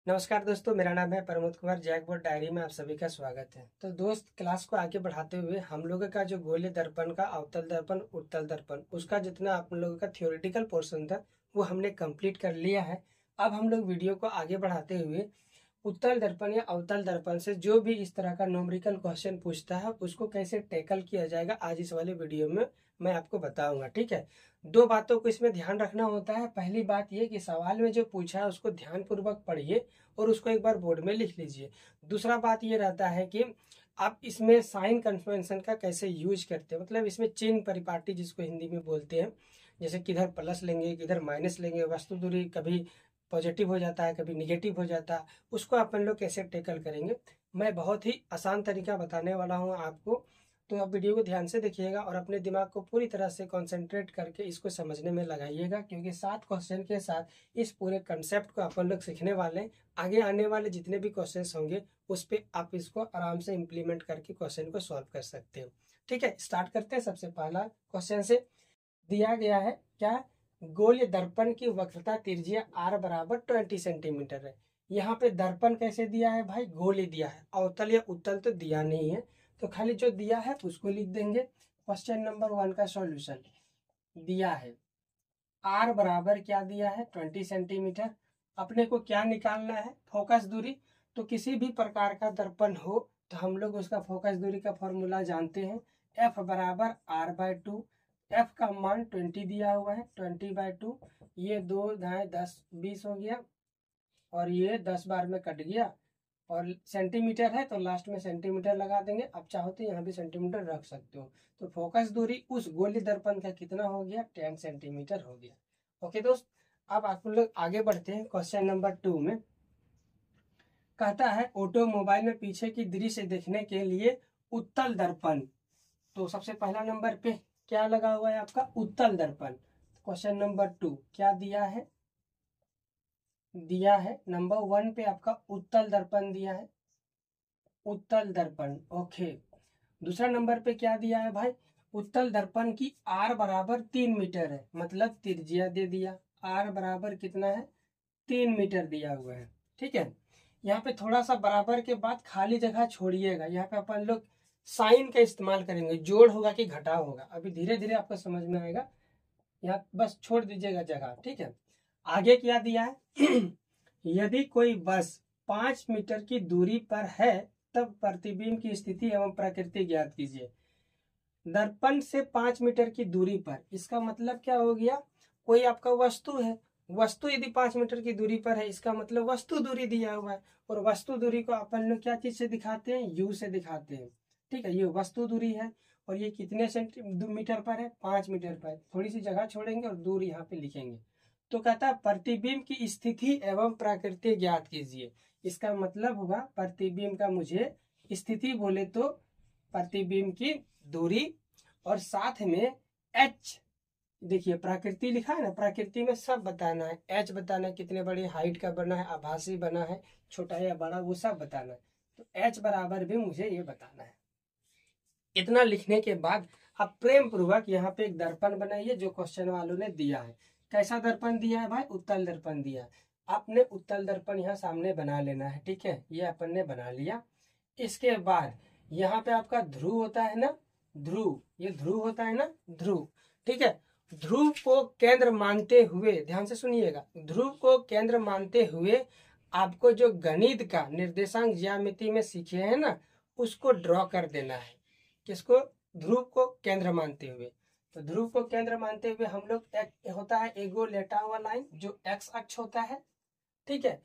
नमस्कार दोस्तों, मेरा नाम है प्रमोद कुमार। जैकबोर्ड डायरी में आप सभी का स्वागत है। तो दोस्त, क्लास को आगे बढ़ाते हुए हम लोगों का जो गोलीय दर्पण का अवतल दर्पण उत्तल दर्पण उसका जितना आप लोगों का थ्योरेटिकल पोर्शन था वो हमने कंप्लीट कर लिया है। अब हम लोग वीडियो को आगे बढ़ाते हुए उत्तल दर्पण या अवतल दर्पण से जो भी इस तरह का न्यूमेरिकल क्वेश्चन पूछता है उसको कैसे टैकल किया जाएगा आज इस वाले वीडियो में मैं आपको बताऊंगा। ठीक है, दो बातों को इसमें ध्यान रखना होता है। पहली बात ये कि सवाल में जो पूछा है उसको ध्यानपूर्वक पढ़िए और उसको एक बार बोर्ड में लिख लीजिए। दूसरा बात ये रहता है कि आप इसमें साइन कन्वेंशन का कैसे यूज करते हैं, मतलब इसमें चिन्ह परिपाटी जिसको हिंदी में बोलते हैं, जैसे किधर प्लस लेंगे किधर माइनस लेंगे, वस्तु दूरी कभी पॉजिटिव हो जाता है कभी निगेटिव हो जाता है, उसको अपन लोग कैसे टैकल करेंगे मैं बहुत ही आसान तरीका बताने वाला हूँ आपको। तो आप वीडियो को ध्यान से देखिएगा और अपने दिमाग को पूरी तरह से कंसंट्रेट करके इसको समझने में लगाइएगा, क्योंकि 7 क्वेश्चन के साथ इस पूरे कंसेप्ट को अपन लोग सीखने वाले हैं। आगे आने वाले जितने भी क्वेश्चंस होंगे उस पर आप इसको आराम से इम्प्लीमेंट करके क्वेश्चन को सॉल्व कर सकते हो। ठीक है, स्टार्ट करते हैं। सबसे पहला क्वेश्चन से दिया गया है क्या, गोलीय दर्पण की वक्रता त्रिज्या r बराबर 20 सेंटीमीटर है। यहाँ पे दर्पण कैसे दिया है भाई, गोलीय दिया है, अवतल या उत्तल तो दिया नहीं है, तो खाली जो दिया है उसको लिख देंगे। क्वेश्चन नंबर 1 का सॉल्यूशन दिया है r बराबर क्या दिया है 20 सेंटीमीटर। अपने को क्या निकालना है, फोकस दूरी। तो किसी भी प्रकार का दर्पण हो तो हम लोग उसका फोकस दूरी का फॉर्मूला जानते हैं, f बराबर r/2। एफ का मान 20 दिया हुआ है, 20/2। ये 2 दाएं 10 20 हो गया और ये 10 बार में कट गया, और सेंटीमीटर है तो लास्ट में सेंटीमीटर लगा देंगे। अब चाहो तो यहाँ भी सेंटीमीटर रख सकते हो। तो फोकस दूरी उस गोलीय दर्पण का कितना हो गया, 10 सेंटीमीटर हो गया। ओके दोस्त, अब आप लोग आगे बढ़ते हैं। क्वेश्चन नंबर 2 में कहता है ऑटोमोबाइल में पीछे की दृश्य देखने के लिए उत्तल दर्पण। तो सबसे पहला नंबर पे क्या लगा हुआ है आपका, उत्तल दर्पण। क्वेश्चन नंबर 2 क्या दिया है, दिया है नंबर 1 पे आपका उत्तल दर्पण दिया है, उत्तल दर्पण। ओके, दूसरा नंबर पे क्या दिया है भाई, उत्तल दर्पण की r बराबर 3 मीटर है, मतलब त्रिज्या दे दिया। r बराबर कितना है, 3 मीटर दिया हुआ है। ठीक है, यहाँ पे थोड़ा सा बराबर के बाद खाली जगह छोड़िएगा। यहाँ पे अपन लोग साइन का इस्तेमाल करेंगे, जोड़ होगा कि घटाव होगा अभी धीरे धीरे आपको समझ में आएगा। यहाँ बस छोड़ दीजिएगा जगह। ठीक है, आगे क्या दिया है यदि कोई बस 5 मीटर की दूरी पर है तब प्रतिबिंब की स्थिति एवं प्रकृति ज्ञात कीजिए। दर्पण से 5 मीटर की दूरी पर, इसका मतलब क्या हो गया, कोई आपका वस्तु है, वस्तु यदि 5 मीटर की दूरी पर है इसका मतलब वस्तु दूरी दिया हुआ है, और वस्तु दूरी को अपन लोग क्या चीज से दिखाते हैं, यू से दिखाते हैं। ठीक है, ये वस्तु दूरी है और ये कितने सेंटीमीटर पर है, 5 मीटर पर। थोड़ी सी जगह छोड़ेंगे और दूर यहाँ पे लिखेंगे। तो कहता है प्रतिबिंब की स्थिति एवं प्रकृति ज्ञात कीजिए। इसका मतलब होगा प्रतिबिंब का मुझे स्थिति बोले तो प्रतिबिंब की दूरी, और साथ में एच, देखिए प्रकृति लिखा है ना, प्रकृति में सब बताना है, एच बताना है कितने बड़ी हाइट का बना है, आभासी बना है, छोटा है या बड़ा, वो सब बताना है। तो एच बराबर भी मुझे ये बताना है। इतना लिखने के बाद आप प्रेम पूर्वक यहाँ पे एक दर्पण बनाइए जो क्वेश्चन वालों ने दिया है। कैसा दर्पण दिया है भाई, उत्तल दर्पण दिया है। आपने उत्तल दर्पण यहाँ सामने बना लेना है। ठीक है, ये अपन ने बना लिया। इसके बाद यहाँ पे आपका ध्रुव होता है ना, ध्रुव, ये ध्रुव होता है ना, ध्रुव। ठीक है, ध्रुव को केंद्र मानते हुए, ध्यान से सुनिएगा, ध्रुव को केंद्र मानते हुए आपको जो गणित का निर्देशांक ज्यामिति में सीखे हैं ना उसको ड्रॉ कर देना है। किसको, ध्रुव को केंद्र मानते हुए। तो ध्रुव को केंद्र मानते हुए हम लोग एक होता है एगो लेटा हुआ लाइन जो एक्स अक्ष होता है। ठीक है,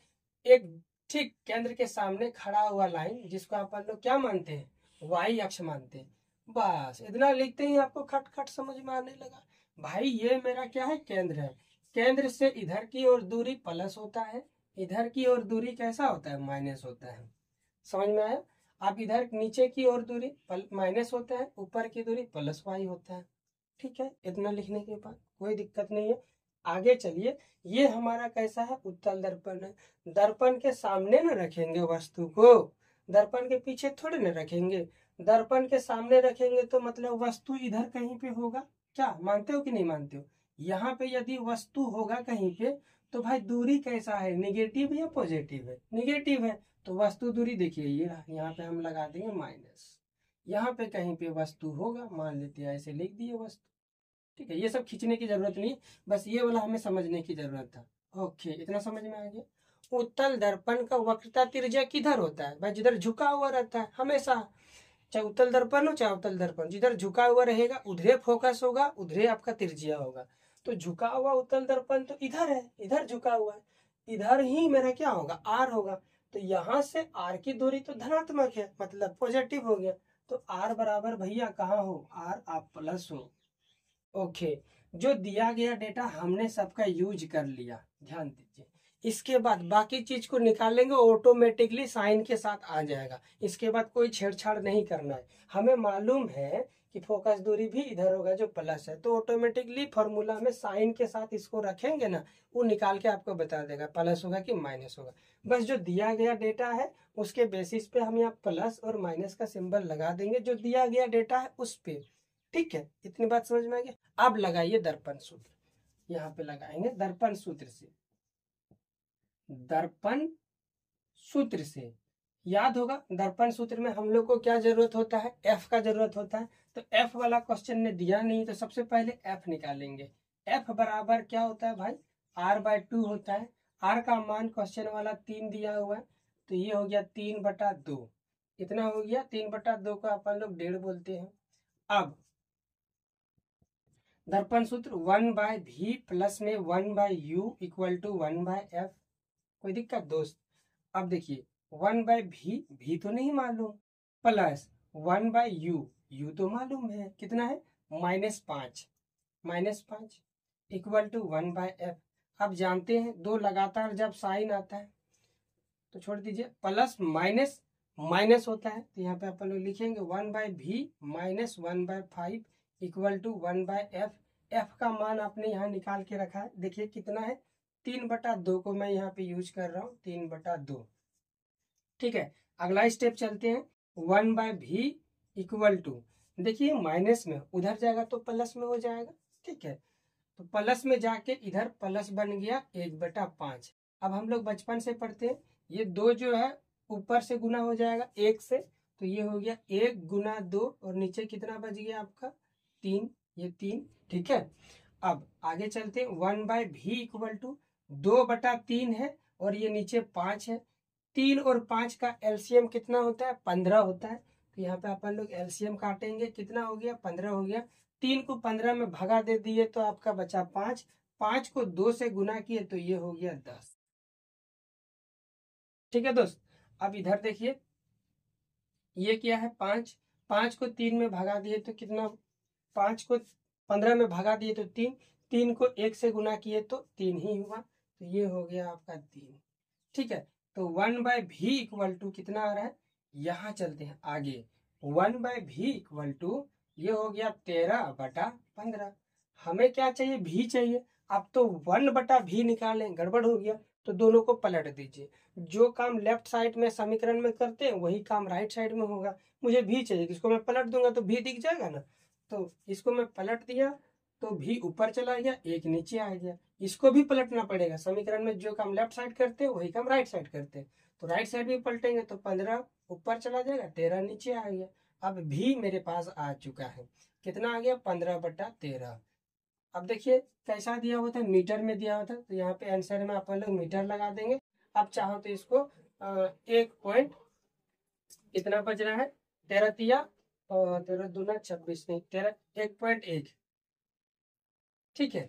एक ठीक केंद्र के सामने खड़ा हुआ लाइन जिसको अपन लोग क्या मानते हैं, वाई अक्ष मानते हैं। बस इतना लिखते ही आपको खट खट समझ में आने लगा। भाई ये मेरा क्या है, केंद्र है, केंद्र से इधर की ओर दूरी प्लस होता है, इधर की ओर दूरी कैसा होता है, माइनस होता है। समझ में आया। आप इधर नीचे की ओर दूरी माइनस होता है, ऊपर की दूरी प्लस वाई होता है। ठीक है, इतना लिखने के बाद कोई दिक्कत नहीं है। आगे चलिए, ये हमारा कैसा है, उत्तल दर्पण है। दर्पण के सामने न रखेंगे वस्तु को, दर्पण के पीछे थोड़े न रखेंगे, दर्पण के सामने रखेंगे तो मतलब वस्तु इधर कहीं पे होगा। क्या मानते हो कि नहीं मानते हो, यहाँ पे यदि वस्तु होगा कहीं पे तो भाई दूरी कैसा है, निगेटिव या पॉजिटिव है, निगेटिव है। तो वस्तु दूरी देखिए ये यहाँ पे हम लगा देंगे माइनस, यहाँ पे कहीं पे वस्तु होगा, मान लेते हैं ऐसे लिख दिए वस्तु। ठीक है, ये सब खींचने की जरूरत नहीं, बस ये वाला हमें समझने की जरूरत था। ओके, इतना समझ में आ गया। उत्तल दर्पण का वक्रता त्रिज्या किधर होता है भाई, जिधर झुका हुआ रहता है हमेशा, चाहे उत्तल दर्पण हो चाहे अवतल दर्पण, जिधर झुका हुआ रहेगा उधरे फोकस होगा, उधरे आपका त्रिज्या होगा। तो झुका हुआ उत्तल दर्पण तो इधर है, इधर झुका हुआ है, इधर ही मेरा क्या होगा, आर होगा। तो यहाँ से आर की दूरी तो धनात्मक है, मतलब पॉजिटिव हो गया। तो आर बराबर भैया कहाँ हो, आर आप प्लस हो। ओके, जो दिया गया डेटा हमने सबका यूज कर लिया, ध्यान दीजिए। इसके बाद बाकी चीज को निकालेंगे, ऑटोमेटिकली साइन के साथ आ जाएगा। इसके बाद कोई छेड़छाड़ नहीं करना है। हमें मालूम है कि फोकस दूरी भी इधर होगा जो प्लस है, तो ऑटोमेटिकली फॉर्मूला में साइन के साथ इसको रखेंगे ना, वो निकाल के आपको बता देगा प्लस होगा कि माइनस होगा। बस जो दिया गया डेटा है उसके बेसिस पे हम यहाँ प्लस और माइनस का सिंबल लगा देंगे, जो दिया गया डेटा है उस पे। ठीक है, इतनी बात समझ में आ गया। अब लगाइए दर्पण सूत्र, यहाँ पे लगाएंगे दर्पण सूत्र से। दर्पण सूत्र से याद होगा, दर्पण सूत्र में हम लोग को क्या जरूरत होता है, एफ का जरूरत होता है। तो एफ वाला क्वेश्चन ने दिया नहीं, तो सबसे पहले एफ निकालेंगे। एफ बराबर क्या होता है भाई, r/2 होता है। r का मान क्वेश्चन वाला 3 दिया हुआ है, तो ये हो गया 3/2। इतना हो गया, 3/2 को अपन लोग 1.5 बोलते हैं। अब दर्पण सूत्र 1/v प्लस में 1/u इक्वल टू 1/f। कोई दिक्कत दोस्त। अब देखिए 1/v तो नहीं मालूम, प्लस 1/u, u तो मालूम है, कितना है -5, -5 इक्वल टू 1/f। अब जानते हैं दो लगातार जब साइन आता है तो छोड़ दीजिए, प्लस माइनस माइनस होता है, तो यहाँ पे अपन लोग लिखेंगे 1/v minus 1/5 equal to 1/f। f का मान आपने यहाँ निकाल के रखा है, देखिए कितना है 3/2 को मैं यहाँ पे यूज कर रहा हूँ, 3/2। ठीक है, अगला स्टेप चलते हैं। 1/v इक्वल टू, देखिए माइनस में उधर जाएगा तो प्लस में हो जाएगा। ठीक है, तो प्लस में जाके इधर प्लस बन गया 1/5। अब हम लोग बचपन से पढ़ते हैं, ये 2 जो है ऊपर से गुना हो जाएगा 1 से, तो ये हो गया 1 गुना 2, और नीचे कितना बच गया आपका 3, ये 3। ठीक है, अब आगे चलते हैं। 1/v इक्वल टू 2/3 है, और ये नीचे 5 है। 3 और 5 का एलसीएम कितना होता है, 15 होता है। तो यहाँ पे अपन लोग एलसीएम काटेंगे, कितना हो गया 15 हो गया। 3 को 15 में भगा दे दिए तो आपका बचा 5, 5 को 2 से गुना किए तो ये हो गया 10। ठीक है दोस्त, अब इधर देखिए ये क्या है 5, 5 को 3 में भगा दिए तो कितना, 5 को 15 में भगा दिए तो 3, 3 को 1 से गुना किए तो 3 ही हुआ, तो ये हो गया आपका 3। ठीक है, तो 1/v इक्वल टू कितना आ रहा है, यहाँ चलते हैं आगे। 1/v इक्वल टू ये हो गया 13/15। हमें क्या चाहिए, v चाहिए। अब तो 1/v निकालें, गड़बड़ हो गया, तो दोनों को पलट दीजिए। जो काम लेफ्ट साइड में समीकरण में करते हैं वही काम राइट साइड में होगा। मुझे v चाहिए, इसको मैं पलट दूंगा तो v दिख जाएगा ना, तो इसको मैं पलट दिया तो v ऊपर चला गया, 1 नीचे आ गया। इसको भी पलटना पड़ेगा, समीकरण में जो काम लेफ्ट साइड करते हैं वही काम राइट साइड करते हैं, तो राइट साइड भी पलटेंगे तो 15 ऊपर चला जाएगा, 13 नीचे आ गया। अब भी मेरे पास आ चुका है, कितना आ गया 15/13। अब देखिए कैसा दिया हुआ था, मीटर में दिया हुआ था, तो यहाँ पे आंसर में अपन लोग मीटर लगा देंगे। अब चाहो तो इसको 1 पॉइंट कितना बज रहा है, 13 तिया और 13 दूना 26, नहीं 13, 1.1। ठीक है,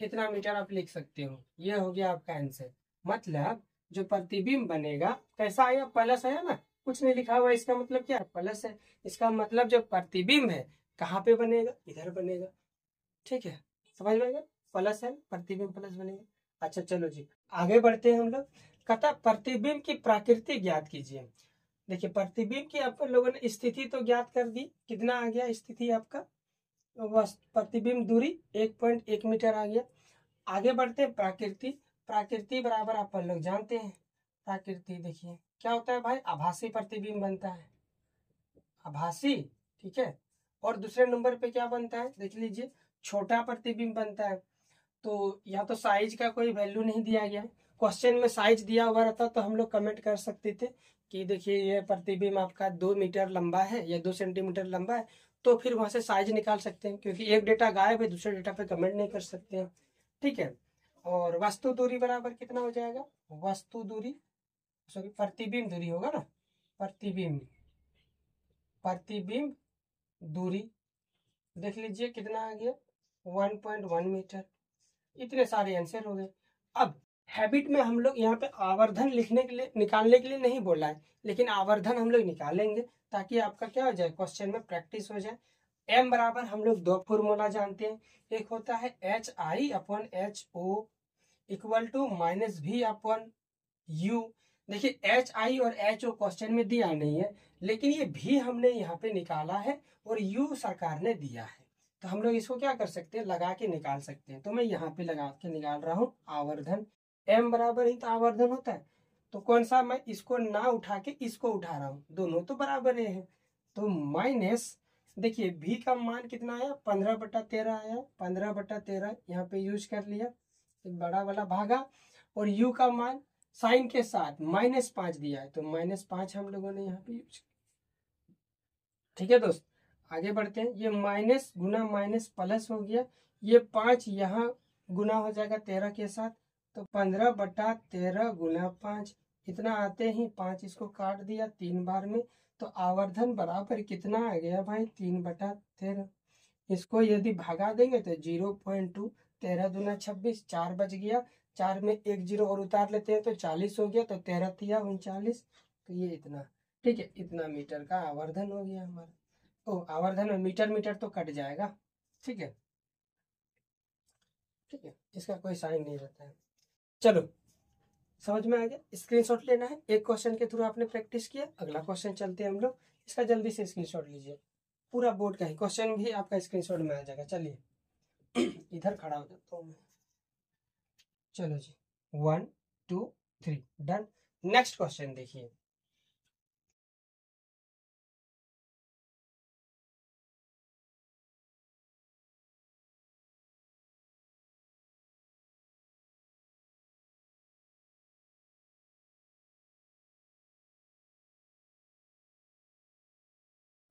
कितना मीटर आप लिख सकते हो, ये हो गया आपका आंसर। मतलब जो प्रतिबिंब बनेगा कैसा आया, प्लस आया ना, कुछ नहीं लिखा हुआ, इसका मतलब क्या प्लस है। इसका मतलब जो प्रतिबिंब है कहाँ पे बनेगा, इधर बनेगा। ठीक है, समझ में आएगा, प्लस है, प्रतिबिंब प्लस बनेगा। अच्छा चलो जी आगे बढ़ते हैं हम लोग। कहता प्रतिबिंब की प्रकृति ज्ञात कीजिए। देखिए प्रतिबिंब की आप लोगों ने स्थिति तो ज्ञात कर दी, कितना आ गया स्थिति आपका, प्रतिबिंब दूरी 1.1 मीटर आ गया। आगे बढ़ते हैं प्रकृति। प्रकृति बराबर अपन लोग जानते हैं, प्रकृति देखिए क्या होता है भाई, आभासी प्रतिबिंब बनता है, आभासी। ठीक है, और दूसरे नंबर पे क्या बनता है देख लीजिए, छोटा प्रतिबिंब बनता है। तो यहाँ तो साइज का कोई वैल्यू नहीं दिया गया है। क्वेश्चन में साइज दिया हुआ रहता तो हम लोग कमेंट कर सकते थे कि देखिए ये प्रतिबिंब आपका 2 मीटर लंबा है या 2 सेंटीमीटर लंबा है, तो फिर वहां से साइज निकाल सकते हैं, क्योंकि एक डेटा गायब है, दूसरे डेटा पे कमेंट नहीं कर सकते हैं। ठीक है। और वस्तु दूरी बराबर कितना हो जाएगा, वस्तु दूरी, सॉरी प्रतिबिंब दूरी होगा ना, प्रतिबिंब प्रतिबिंब दूरी देख लीजिए कितना आ गया, 1.1 मीटर। इतने सारे आंसर हो गए। अब हैबिट में हम लोग यहाँ पे आवर्धन लिखने के लिए, निकालने के लिए नहीं बोला है, लेकिन आवर्धन हम लोग निकालेंगे ताकि आपका क्या हो जाए, क्वेश्चन में प्रैक्टिस हो जाए। एम बराबर हम लोग दो फॉर्मूला जानते हैं, एक होता है HI/HO इक्वल टू -V/U। देखिए HI और HO क्वेश्चन में दिया नहीं है, लेकिन ये भी हमने यहाँ पे निकाला है और U सरकार ने दिया है, तो हम लोग इसको क्या कर सकते हैं, लगा के निकाल सकते हैं। तो मैं यहाँ पे लगा के निकाल रहा हूँ आवर्धन, M बराबर ही तो आवर्धन होता है, तो कौन सा, मैं इसको ना उठा के इसको उठा रहा हूँ, दोनों तो बराबर है। तो माइनस, देखिए V का मान कितना आया, 15/13 आया, 15/13 यहाँ पे यूज कर लिया, बड़ा वाला भागा, और U का मान साइन के साथ -5 दिया है, तो -5 हम लोगों ने यहाँ पे यूज। ठीक है दोस्त, आगे बढ़ते हैं। ये माइनस गुना माइनस प्लस हो गया, ये 5 यहाँ गुना हो जाएगा 13 के साथ, तो 15/13 गुना 5, इतना आते ही 5 इसको काट दिया 3 बार में, तो आवर्धन बराबर कितना आ गया भाई, 3/13। इसको यदि भगा देंगे तो 0.2, 13 दूना 26, 4 बच गया, 4 में एक जीरो और उतार लेते हैं तो 40 हो गया, तो 13 तिया 39, तो ये इतना। ठीक है, इतना मीटर का आवर्धन हो गया हमारा। ओ, आवर्धन में मीटर मीटर तो कट जाएगा। ठीक है, ठीक है, इसका कोई साइन नहीं रहता है। चलो, समझ में आ गया, स्क्रीनशॉट लेना है, एक क्वेश्चन के थ्रू आपने प्रैक्टिस किया, अगला क्वेश्चन चलते हैं हम लोग, इसका जल्दी से स्क्रीनशॉट लीजिए, पूरा बोर्ड का ही क्वेश्चन भी आपका स्क्रीनशॉट में आ जाएगा। चलिए इधर खड़ा हो जाता हूँ मैं। चलो जी, 1 2 3 डन। नेक्स्ट क्वेश्चन देखिए,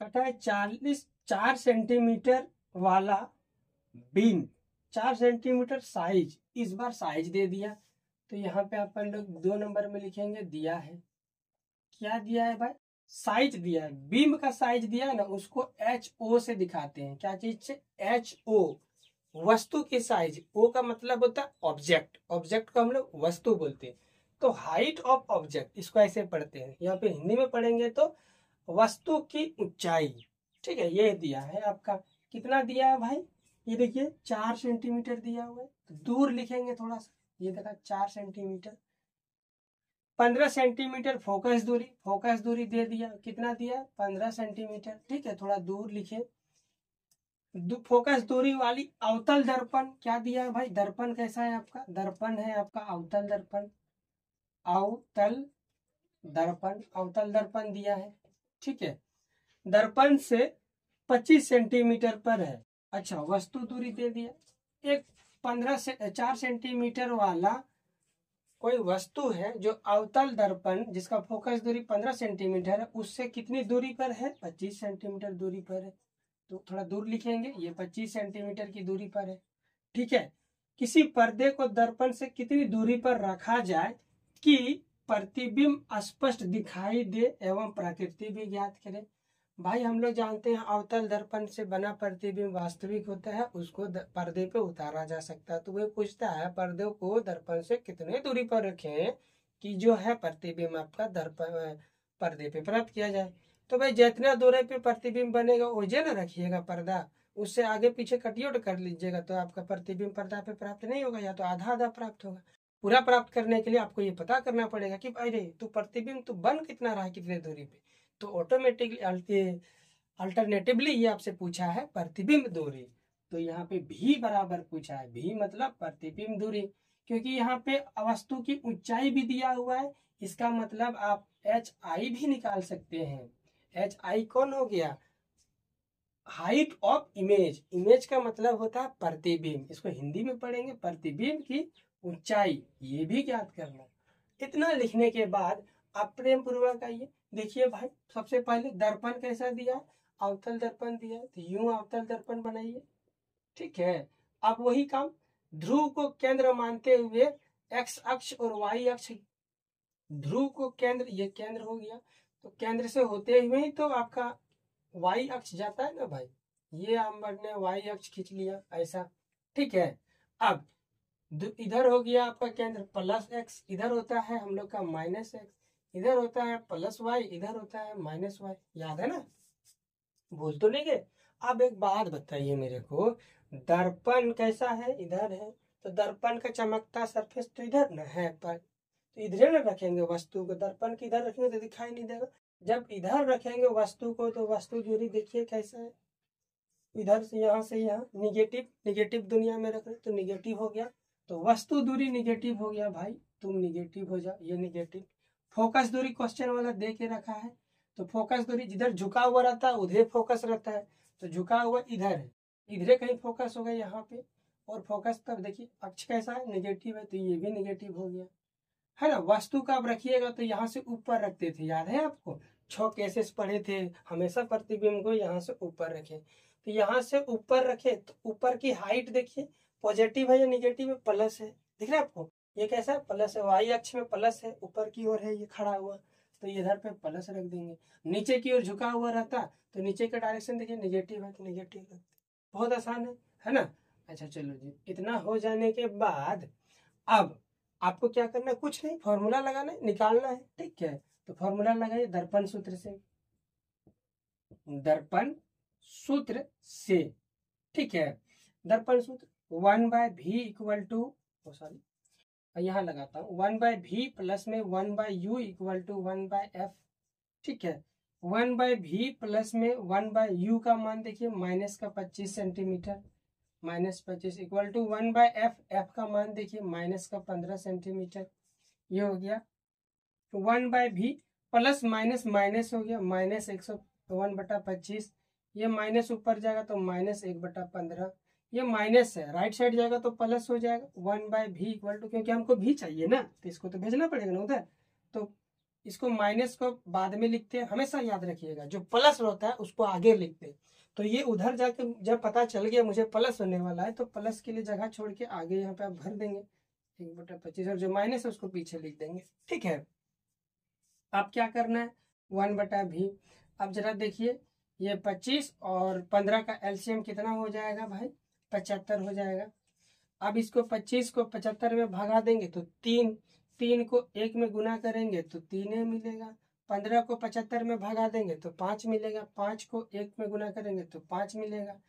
कटा है 4 सेंटीमीटर वाला बीम, 4 सेंटीमीटर साइज, इस बार साइज दे दिया, तो यहाँ पे अपन लोग 2 नंबर में लिखेंगे, दिया है, क्या दिया है भाई, साइज दिया है, बीम का साइज दिया है ना, उसको HO से दिखाते हैं, क्या चीज से, HO, वस्तु की साइज, O का मतलब होता है ऑब्जेक्ट, ऑब्जेक्ट को हम लोग वस्तु बोलते हैं, तो हाइट ऑफ ऑब्जेक्ट इसको ऐसे पढ़ते हैं, यहाँ पे हिंदी में पढ़ेंगे तो वस्तु की ऊंचाई। ठीक है, ये दिया है आपका, कितना दिया है भाई, ये देखिए 4 सेंटीमीटर दिया हुआ है, तो दूर लिखेंगे थोड़ा सा, ये देखा 4 सेंटीमीटर, 15 सेंटीमीटर फोकस दूरी, फोकस दूरी दे दिया, कितना दिया, 15 सेंटीमीटर। ठीक है, थोड़ा दूर लिखे, फोकस दूरी वाली अवतल दर्पण क्या दिया है भाई, दर्पण कैसा है आपका, दर्पण है आपका अवतल दर्पण, अवतल दर्पण, अवतल दर्पण दिया है। ठीक है, दर्पण से 25 सेंटीमीटर पर है। अच्छा, वस्तु दूरी दे दिया, एक 4 सेंटीमीटर वाला कोई वस्तु है जो अवतल दर्पण जिसका फोकस दूरी 15 सेंटीमीटर है, उससे कितनी दूरी पर है, 25 सेंटीमीटर दूरी पर है, तो थोड़ा दूर लिखेंगे, ये 25 सेंटीमीटर की दूरी पर है। ठीक है, किसी पर्दे को दर्पण से कितनी दूरी पर रखा जाए कि प्रतिबिंब स्पष्ट दिखाई दे एवं प्रकृति भी ज्ञात करें। भाई हम लोग जानते हैं अवतल दर्पण से बना प्रतिबिंब वास्तविक होता है, उसको पर्दे पे उतारा जा सकता है, तो वह पूछता है पर्दे को दर्पण से कितने दूरी पर रखें कि जो है प्रतिबिंब आपका दर्पण पर्दे पे प्राप्त किया जाए। तो भाई जितना दूरी पे प्रतिबिंब बनेगा वजह ना रखिएगा पर्दा, उससे आगे पीछे कटियोट कर लीजिएगा तो आपका प्रतिबिंब पर्दा पे प्राप्त नहीं होगा, या तो आधा आधा प्राप्त होगा। पूरा प्राप्त करने के लिए आपको ये पता करना पड़ेगा कि भाई रे तू प्रतिबिंब तू बन कितना रहा है, कितने दूरी पे, तो ऑटोमेटिकली अल्टरनेटिवली ये आपसे पूछा है प्रतिबिंब दूरी, तो यहाँ पे भी बराबर पूछा है, भी मतलब प्रतिबिंब दूरी, क्योंकि यहाँ पे वस्तु की ऊंचाई भी दिया हुआ है, इसका मतलब आप HI भी निकाल सकते हैं। HI कौन हो गया, हाइट ऑफ इमेज, इमेज का मतलब होता है प्रतिबिंब, इसको हिंदी में पढ़ेंगे प्रतिबिंब की ऊंचाई, ये भी ज्ञात करना। इतना लिखने के बाद आप प्रेम पूर्वक आइए। देखिए भाई, सबसे पहले दर्पण कैसा दिया, अवतल दर्पण दिया, तो यूं अवतल दर्पण बनाइए। ठीक है, अब वही काम, ध्रुव को केंद्र मानते हुए एक्स अक्ष और वाई अक्ष, ध्रुव को केंद्र, ये केंद्र हो गया, तो केंद्र से होते हुए ही तो आपका वाई अक्ष जाता है ना भाई, ये हमने वाई अक्ष खींच लिया ऐसा। ठीक है, अब इधर हो गया आपका केंद्र प्लस एक्स, इधर होता है हम लोग का माइनस एक्स, इधर होता है प्लस वाई, इधर होता है माइनस वाई, याद है ना, भूल तो नहीं गए। अब एक बात बताइए मेरे को, दर्पण कैसा है, इधर है, तो दर्पण का चमकता सरफेस तो इधर न है, पर तो इधर न रखेंगे वस्तु को, दर्पण के इधर रखेंगे तो दिखाई नहीं देगा। जब इधर रखेंगे वस्तु को तो वस्तु दूरी देखिए कैसा है, इधर से यहाँ निगेटिव, निगेटिव दुनिया में रख रहे तो निगेटिव हो गया, तो वस्तु दूरी निगेटिव हो गया भाई, तुम निगेटिव हो जाओ, ये निगेटिव। फोकस दूरी क्वेश्चन वाला दे के रखा है, तो फोकस दूरी जिधर झुका हुआ रहता है उधर फोकस रहता है, तो झुका हुआ इधर है, इधर कहीं फोकस हो गया यहाँ पे, और फोकस तब देखिए अक्ष कैसा है, निगेटिव है, तो ये भी निगेटिव हो गया, है ना। वस्तु का आप रखिएगा तो यहाँ से ऊपर रखते थे, याद है आपको, 6 केसेस पढ़े थे, हमेशा प्रतिबिंब को यहाँ से ऊपर रखे, तो यहाँ से ऊपर रखे तो ऊपर की हाइट देखिए पॉजिटिव है या निगेटिव है, प्लस है, दिख रहा है आपको, ये कैसा है, प्लस है, वाई अक्ष में प्लस है, ऊपर की ओर है ये खड़ा हुआ, तो इधर पे प्लस रख देंगे। नीचे की ओर झुका हुआ रहता तो नीचे का डायरेक्शन देखिए निगेटिव है तो निगेटिव रखते, बहुत आसान है ना। अच्छा चलो जी, इतना हो जाने के बाद अब आपको क्या करना है, कुछ नहीं, फॉर्मूला लगाना है, निकालना है, ठीक है। तो फॉर्मूला लगाइए दर्पण सूत्र से, दर्पण सूत्र से, ठीक है। दर्पण सूत्र 1/v इक्वल टू, सॉरी यहाँ लगाता हूँ, 1/v प्लस में 1/u इक्वल टू 1/f, ठीक है। 1/v प्लस में 1/u का मान देखिए माइनस का 25 centimetre, -25 equal to 1/f, f का मान देखिए माइनस का 15 सेंटीमीटर, ये हो गया 1/v प्लस माइनस माइनस हो गया -1/25, ये माइनस ऊपर जाएगा तो -1/15, ये माइनस है, राइट साइड जाएगा तो प्लस हो जाएगा 1/v इक्वल टू, क्योंकि हमको भी चाहिए ना तो इसको तो भेजना पड़ेगा ना उधर, तो इसको माइनस को बाद में लिखते हैं, हमेशा याद रखिएगा जो प्लस होता है उसको आगे लिखते हैं, तो ये उधर जाके जब पता चल गया मुझे प्लस होने वाला है तो प्लस के लिए जगह छोड़ के आगे यहाँ पे आप भर देंगे 1/25, और जो माइनस है उसको पीछे लिख देंगे, ठीक है। अब क्या करना है, 1/v, अब जरा देखिए ये 25 और 15 का एलसीएम कितना हो जाएगा भाई, 75 हो जाएगा। अब इसको 25 को 75 में भगा देंगे तो 3, 3 को 1 में गुना करेंगे तो 3 मिलेगा, 15 को 75 में भगा देंगे तो 5 मिलेगा, 5 को 1 में गुना करेंगे तो 5 मिलेगा,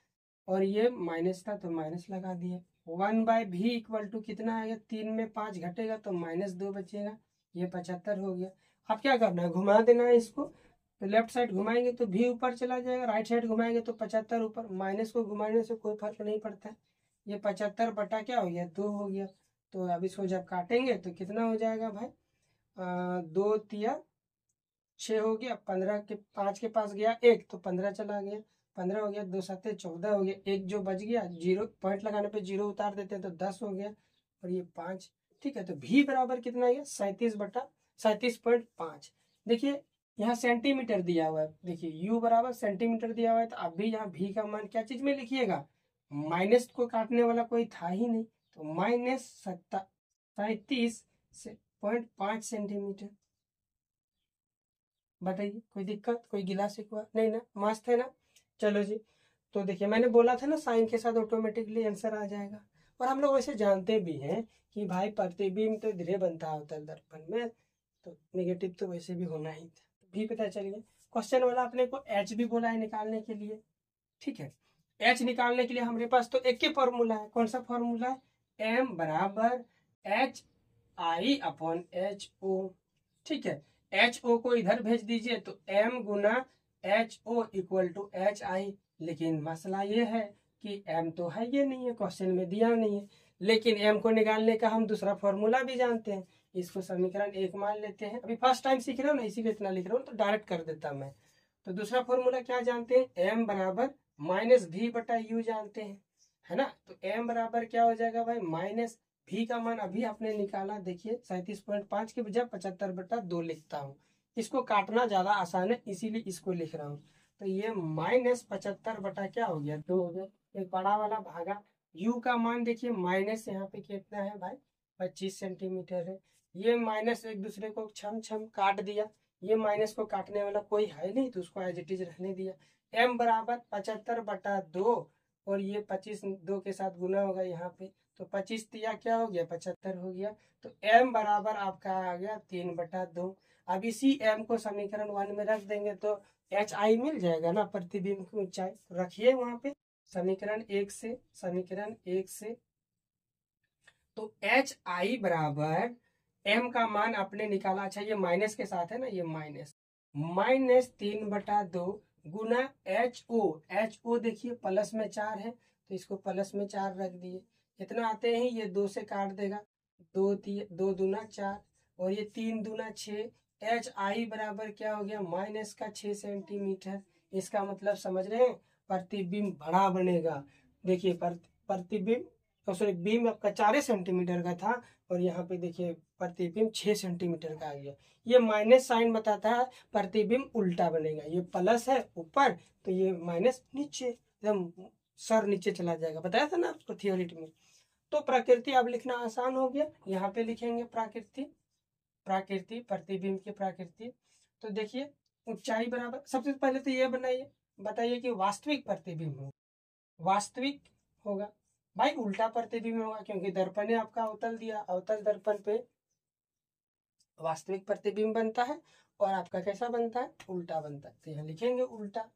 और ये माइनस था तो माइनस लगा दिए। 1/v इक्वल टू कितना आएगा, 3 में 5 घटेगा तो -2 बचेगा, ये 75 हो गया। अब क्या करना है, घुमा देना है इसको, तो लेफ्ट साइड घुमाएंगे तो v ऊपर चला जाएगा, राइट साइड घुमाएंगे तो 75 ऊपर, माइनस को घुमाने से कोई फर्क नहीं पड़ता है, ये 75 बटा क्या हो गया 2 हो गया, तो अब इसको जब काटेंगे तो कितना हो जाएगा भाई, 2 तिया 6 हो गया, 15 के 5 के पास गया 1 तो 15 चला गया, 15 हो गया, 2 7 14 हो गया, एक जो बच गया जीरो, पॉइंट लगाने पे जीरो उतार देते हैं तो 10 हो गया, और ये 5, ठीक है। तो v बराबर कितना है, 37/37.5। देखिए यहाँ सेंटीमीटर दिया हुआ है, देखिए u बराबर सेंटीमीटर दिया हुआ है, तो अब भी यहाँ v का मान क्या चीज में लिखिएगा, माइनस को काटने वाला कोई था ही नहीं, तो -37.5 सेंटीमीटर। बताइए कोई दिक्कत, कोई गिला शिकवा नहीं ना, मस्त है ना। चलो जी, तो देखिए मैंने बोला था ना साइन के साथ ऑटोमेटिकली आंसर आ जाएगा, और हम लोग वैसे जानते भी हैं कि भाई प्रतिबिंब तो धीरे बनता होता है दर्पण में, तो नेगेटिव तो वैसे भी होना ही था, भी पता चल गया। क्वेश्चन वाला अपने को एच भी बोला है निकालने के लिए, ठीक है। एच निकालने के लिए हमारे पास तो एक ही फॉर्मूला है, कौन सा फॉर्मूला है, एम बराबर HI/HO, ठीक है। HO को इधर भेज दीजिए तो m गुना HO इक्वल टू HI, लेकिन मसला ये है कि m तो है ये नहीं है, क्वेश्चन में दिया नहीं है, लेकिन m को निकालने का हम दूसरा फॉर्मूला भी जानते हैं, इसको समीकरण 1 मान लेते हैं, अभी फर्स्ट टाइम सीख रहे हो ना इसीलिए इतना लिख रहा हूँ, तो डायरेक्ट कर देता मैं। तो दूसरा फॉर्मूला क्या जानते हैं, m बराबर माइनस वी बटा यू जानते हैं, है ना। तो एम बराबर क्या हो जाएगा भाई, माइनस वी का मान अभी आपने निकाला, देखिए 37.5 के बजाय 75/2 लिखता हूँ। इसको काटना ज्यादा आसान है इसीलिए इसको लिख रहा हूँ। तो ये माइनस 75 बटा क्या हो गया, 2 हो गया। एक बड़ा वाला भागा यू का मान देखिए माइनस यहाँ पे कितना है भाई, 25 सेंटीमीटर है। ये माइनस एक दूसरे को छम छम काट दिया, ये माइनस को काटने वाला कोई है नहीं तो उसको एज इट इज रहने दिया। एम बराबर 75/2 और ये 25 2 के साथ गुना होगा यहाँ पे, तो 25 दिया क्या हो गया, 75 हो गया। तो एम बराबर आपका आ गया 3/2। अब इसी एम को समीकरण 1 में रख देंगे तो एच आई मिल जाएगा ना, प्रतिबिंब की ऊंचाई। रखिए वहां पे समीकरण 1 से तो एच आई बराबर एम का मान आपने निकाला, अच्छा ये माइनस के साथ है ना, ये माइनस माइनस 3/2 गुना एच ओ देखिए प्लस में 4 है तो इसको प्लस में 4 रख दिए। कितना आते हैं, ये 2 से काट देगा, 2 दूना 4 और ये 3 दूना 6। एच आई बराबर क्या हो गया, माइनस का 6 सेंटीमीटर। इसका मतलब समझ रहे हैं, प्रतिबिंब बड़ा बनेगा। देखिए प्रतिबिंब सॉरी बीम आपका 4 सेंटीमीटर का था और यहाँ पे देखिए प्रतिबिंब 6 सेंटीमीटर का आ गया। ये माइनस साइन बताता है प्रतिबिंब उल्टा बनेगा, ये प्लस है ऊपर तो ये माइनस नीचे, एकदम सर नीचे चला जाएगा, बताया था ना आपको थ्योरी में। तो प्रकृति अब लिखना आसान हो गया, यहाँ पे लिखेंगे प्राकृति प्राकृति प्रतिबिंब की प्राकृति। तो देखिए ऊंचाई बराबर, सबसे पहले तो ये बनाइए, बताइए कि वास्तविक प्रतिबिंब हो, वास्तविक होगा भाई, उल्टा प्रतिबिंब होगा क्योंकि दर्पण ने आपका अवतल दिया, अवतल दर्पण पे वास्तविक प्रतिबिंब बनता है और आपका कैसा बनता है, उल्टा बनता है। तो यहाँ लिखेंगे उल्टा,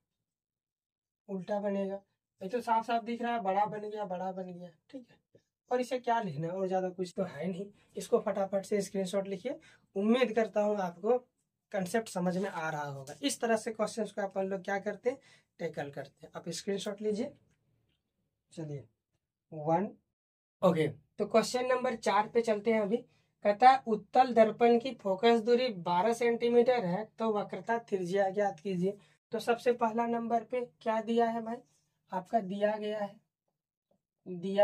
उल्टा बनेगा। ये तो साफ साफ दिख रहा है, बड़ा बन गया, बड़ा बन गया, ठीक है। और इसे क्या लिखना है, और ज्यादा कुछ तो है नहीं, इसको फटाफट से स्क्रीनशॉट लिखिए। उम्मीद करता हूँ आपको कंसेप्ट समझ में आ रहा होगा। इस तरह से क्वेश्चन को अपन लोग क्या करते हैं, टैकल करते हैं। आप स्क्रीनशॉट लीजिए, चलिए 1 ओके। तो क्वेश्चन नंबर 4 पे चलते हैं अभी। कहता है उत्तल दर्पण की फोकस दूरी 12 सेंटीमीटर है तो वक्रता त्रिज्या ज्ञात कीजिए। तो सबसे पहला नंबर पे क्या दिया है भाई, आपका दिया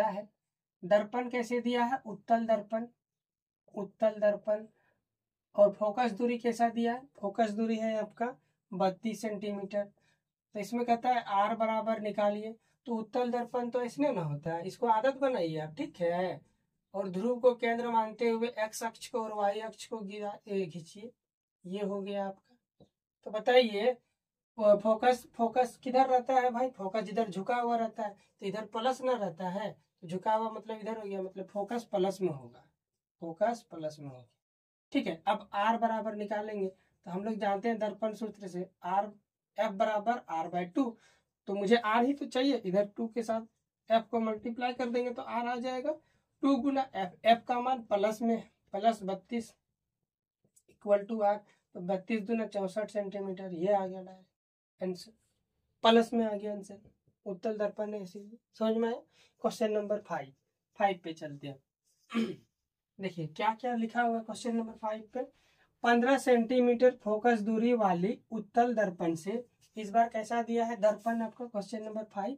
है दर्पण कैसे दिया है, उत्तल दर्पण, उत्तल दर्पण। और फोकस दूरी कैसा दिया है, फोकस दूरी है आपका 32 सेंटीमीटर। तो इसमें कहता है आर बराबर निकालिए। तो उत्तल दर्पण तो इसमें ना होता है, इसको आदत बनाइए आप, ठीक है। और ध्रुव को केंद्र मानते हुए एक्स अक्ष को और वाई अक्ष को खींचिए, ये हो गया आपका। तो बताइए फोकस फोकस किधर रहता है भाई, फोकस इधर झुका हुआ रहता है तो इधर प्लस ना रहता है, तो झुका हुआ मतलब इधर हो गया, मतलब फोकस प्लस में होगा, फोकस प्लस में होगा, ठीक है। अब आर बराबर निकालेंगे तो हम लोग जानते हैं दर्पण सूत्र से आर एफ बराबर R/2। तो मुझे आर ही तो चाहिए, इधर 2 के साथ एफ को मल्टीप्लाई कर देंगे तो आर आ जाएगा 2 गुना एफ, एफ का मान प्लस में प्लस 32 इक्वल टू आर। तो 32 दूना 64 सेंटीमीटर, ये आ गया डायरेक्ट आंसर, प्लस में आ गया आंसर, उत्तल दर्पण है इसीलिए। समझ में आया। क्वेश्चन नंबर 5 पे चलते हैं। देखिए क्या क्या लिखा हुआ क्वेश्चन नंबर 5 पे। 15 सेंटीमीटर फोकस दूरी वाली उत्तल दर्पण से, इस बार कैसा दिया है दर्पण आपका, क्वेश्चन नंबर 5